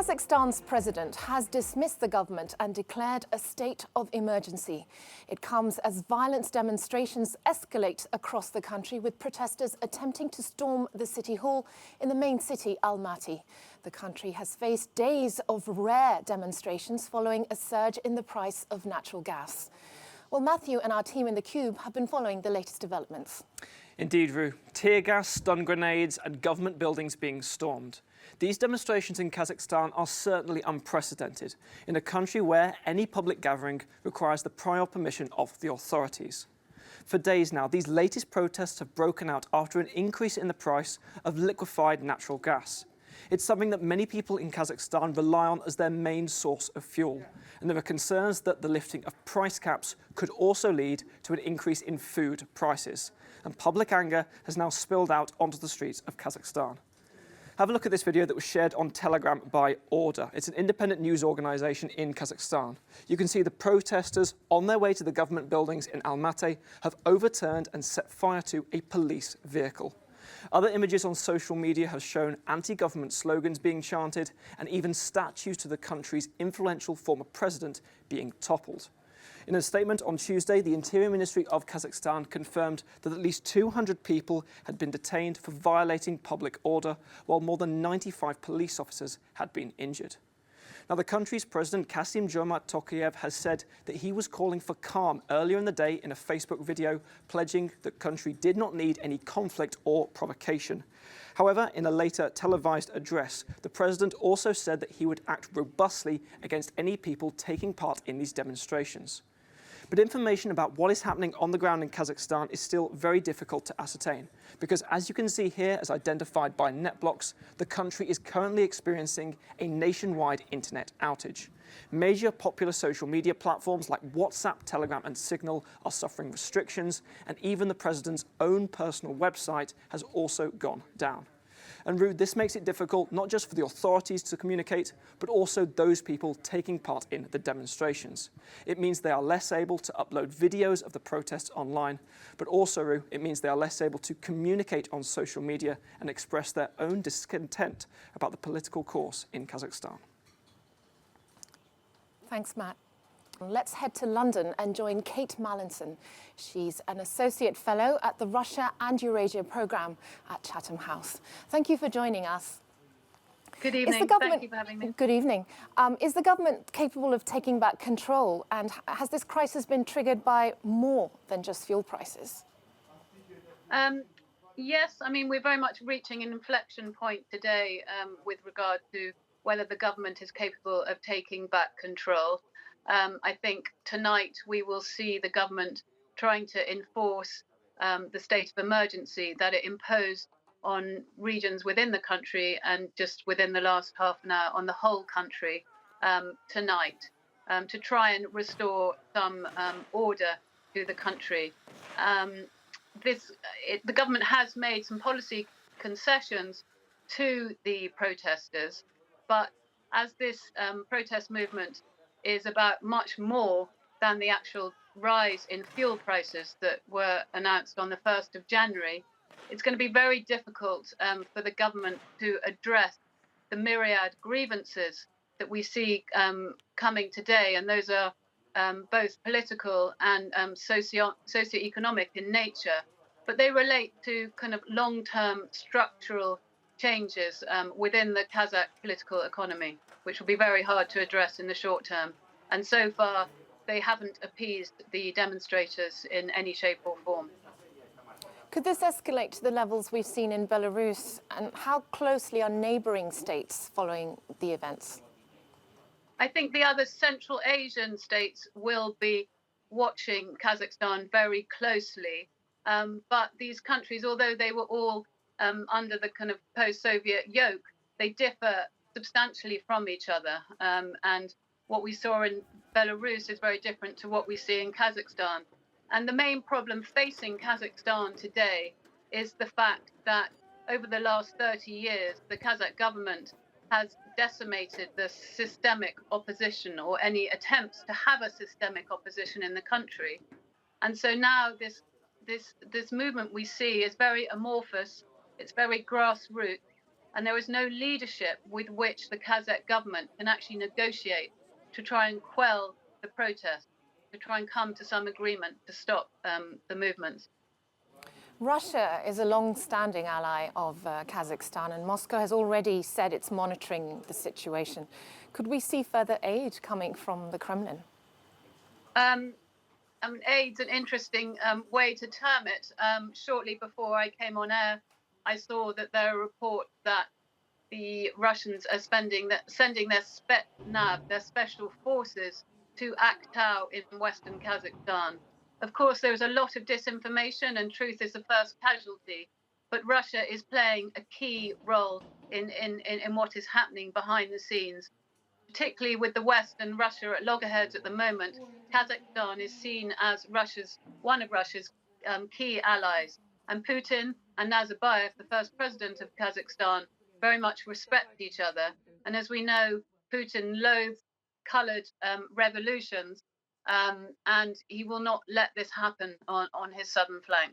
Kazakhstan's president has dismissed the government and declared a state of emergency. It comes as violent demonstrations escalate across the country, with protesters attempting to storm the city hall in the main city, Almaty. The country has faced days of rare demonstrations following a surge in the price of natural gas. Well, Matthew and our team in the Cube have been following the latest developments. Indeed, Rue. Tear gas, stun grenades and government buildings being stormed. These demonstrations in Kazakhstan are certainly unprecedented in a country where any public gathering requires the prior permission of the authorities. For days now, these latest protests have broken out after an increase in the price of liquefied natural gas. It's something that many people in Kazakhstan rely on as their main source of fuel. And there are concerns that the lifting of price caps could also lead to an increase in food prices. And public anger has now spilled out onto the streets of Kazakhstan. Have a look at this video that was shared on Telegram by Order. It's an independent news organisation in Kazakhstan. You can see the protesters on their way to the government buildings in Almaty have overturned and set fire to a police vehicle. Other images on social media have shown anti-government slogans being chanted and even statues to the country's influential former president being toppled. In a statement on Tuesday, the Interior Ministry of Kazakhstan confirmed that at least 200 people had been detained for violating public order, while more than 95 police officers had been injured. Now, the country's president, Kassym-Jomart Tokayev, has said that he was calling for calm earlier in the day in a Facebook video, pledging the country did not need any conflict or provocation. However, in a later televised address, the president also said that he would act robustly against any people taking part in these demonstrations. But information about what is happening on the ground in Kazakhstan is still very difficult to ascertain, because as you can see here, as identified by NetBlocks, the country is currently experiencing a nationwide internet outage. Major popular social media platforms like WhatsApp, Telegram and Signal are suffering restrictions, and even the president's own personal website has also gone down. And Rude, this makes it difficult not just for the authorities to communicate, but also those people taking part in the demonstrations. It means they are less able to upload videos of the protests online, but also, Rude, it means they are less able to communicate on social media and express their own discontent about the political course in Kazakhstan. Thanks, Matt. Let's head to London and join Kate Mallinson. She's an associate fellow at the Russia and Eurasia programme at Chatham House. Thank you for joining us. Good evening. Thank you for having me. Good evening. Is the government capable of taking back control? And has this crisis been triggered by more than just fuel prices? Yes, I mean, we're very much reaching an inflection point today with regard to whether the government is capable of taking back control. I think tonight we will see the government trying to enforce the state of emergency that it imposed on regions within the country and just within the last half an hour on the whole country tonight to try and restore some order to the country. The government has made some policy concessions to the protesters, but as this protest movement is about much more than the actual rise in fuel prices that were announced on the 1st of January, it's going to be very difficult for the government to address the myriad grievances that we see coming today. And those are both political and socioeconomic in nature, but they relate to kind of long-term structural changes within the Kazakh political economy, which will be very hard to address in the short term. And so far, they haven't appeased the demonstrators in any shape or form. Could this escalate to the levels we've seen in Belarus? And how closely are neighbouring states following the events? I think the other Central Asian states will be watching Kazakhstan very closely. But these countries, although they were all under the kind of post-Soviet yoke, they differ substantially from each other. And what we saw in Belarus is very different to what we see in Kazakhstan. And the main problem facing Kazakhstan today is the fact that over the last 30 years, the Kazakh government has decimated the systemic opposition or any attempts to have a systemic opposition in the country. And so now this movement we see is very amorphous, it's very grassroots, and there is no leadership with which the Kazakh government can actually negotiate to try and quell the protests, to try and come to some agreement to stop the movements. Russia is a long-standing ally of Kazakhstan, and Moscow has already said it's monitoring the situation. Could we see further aid coming from the Kremlin? Aid's an interesting way to term it. Shortly before I came on air, I saw that there are reports that the Russians are sending their Spetsnaz, their special forces, to Aktau in western Kazakhstan. Of course, there is a lot of disinformation, and truth is the first casualty. But Russia is playing a key role in what is happening behind the scenes, particularly with the West and Russia at loggerheads at the moment. Kazakhstan is seen as one of Russia's key allies, and Putin and Nazarbayev, the first president of Kazakhstan, very much respect each other. And as we know, Putin loathes coloured revolutions, and he will not let this happen on his southern flank.